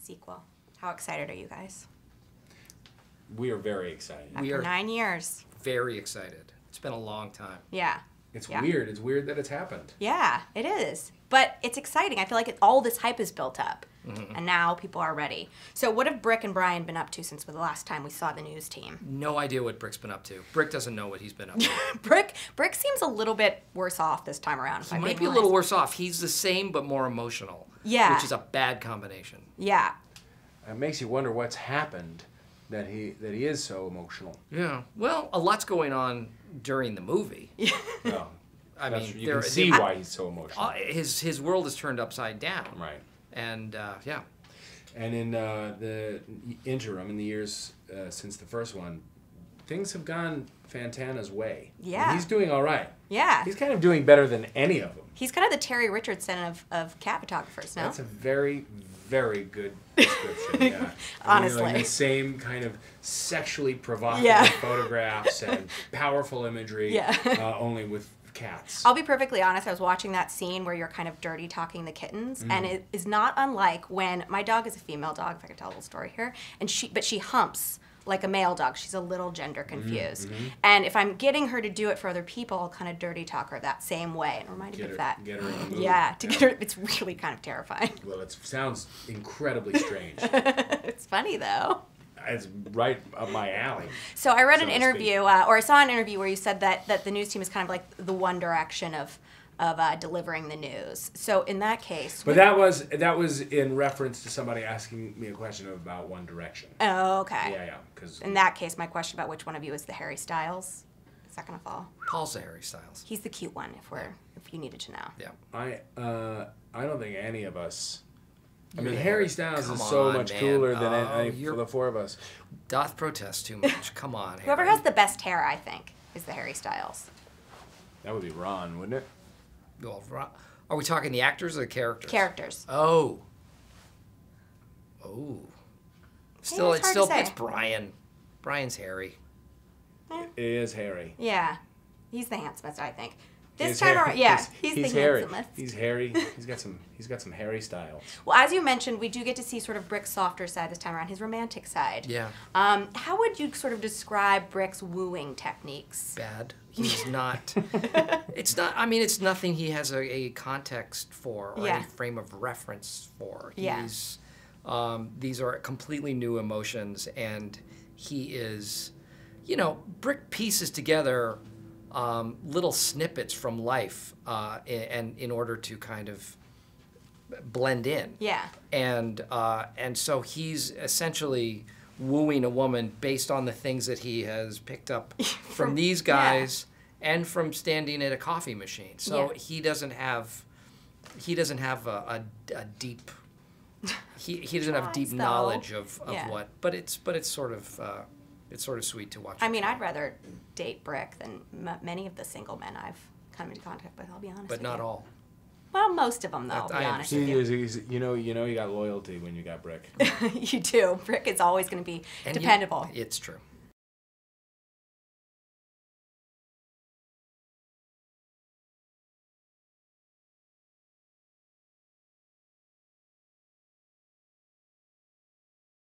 sequel. How excited are you guys? We are very excited. After 9 years. Very excited. It's been a long time. Yeah. It's weird. It's weird that it's happened. Yeah, it is. But it's exciting. I feel like all this hype is built up. Mm-hmm. And now people are ready. So what have Brick and Brian been up to since the last time we saw the news team? No idea what Brick's been up to. Brick doesn't know what he's been up to. Brick seems a little bit worse off this time around. He might be a little worse off. He's the same but more emotional. Yeah. Which is a bad combination. Yeah. It makes you wonder what's happened that he is so emotional. Yeah. Well, a lot's going on during the movie. No. I mean, you can see why he's so emotional. His world is turned upside down. Right. And, yeah. And in the interim, in the years since the first one, things have gone Fantana's way. Yeah. And he's doing all right. Yeah. He's kind of doing better than any of them. He's kind of the Terry Richardson of cat photographers, no? That's a very, very good description, yeah. Honestly. Like the same kind of sexually provocative photographs and powerful imagery, only with cats. I'll be perfectly honest, I was watching that scene where you're kind of dirty talking the kittens, and it is not unlike when my dog is a female dog, if I could tell a little story here, and she humps like a male dog. She's a little gender confused. And if I'm getting her to do it for other people, I'll kind of dirty talk her that same way. And it reminded me of that. Get her in the mood. Yeah, get her, it's really kind of terrifying. Well, it sounds incredibly strange. It's funny, though. It's right up my alley. So I read an interview, or I saw an interview where you said that the news team is kind of like the One Direction of delivering the news. So in that case, but that was in reference to somebody asking me a question about One Direction. Oh, okay. Yeah. Because in that case, my question about which one of you is the Harry Styles is that gonna fall? Paul's the Harry Styles. He's the cute one. If you needed to know. Yeah. I don't think any of us. I mean, Harry Styles is so much cooler than any for the four of us. Doth protest too much. Come on, Harry. Whoever has the best hair, I think, is the Harry Styles. That would be Ron, wouldn't it? Well, are we talking the actors or the characters? Characters. Oh. Still, it's hard to say. It's Brian. Brian's Harry. It is Harry. Yeah, he's the handsomest, I think. This He's time Harry. around, yeah, he's the Harry. handsomest. He's Harry. He's got some Harry styles. Well, as you mentioned, we do get to see sort of Brick's softer side this time around, his romantic side. Yeah. How would you sort of describe Brick's wooing techniques? Bad. He's not. It's not. I mean, it's nothing he has a context for or any frame of reference for. He's. These are completely new emotions, and he is. Brick pieces together little snippets from life, and in order to kind of blend in. Yeah. And so he's essentially wooing a woman based on the things that he has picked up from these guys and from standing at a coffee machine. So he doesn't have a deep he doesn't have deep knowledge of what, but it's sort of sweet to watch. I mean, I'd rather date Brick than many of the single men I've come into contact with. I'll be honest. But not all. Well, most of them, though. I'll be honest with you. You got loyalty when you got Brick. You do. Brick is always going to be dependable. It's true.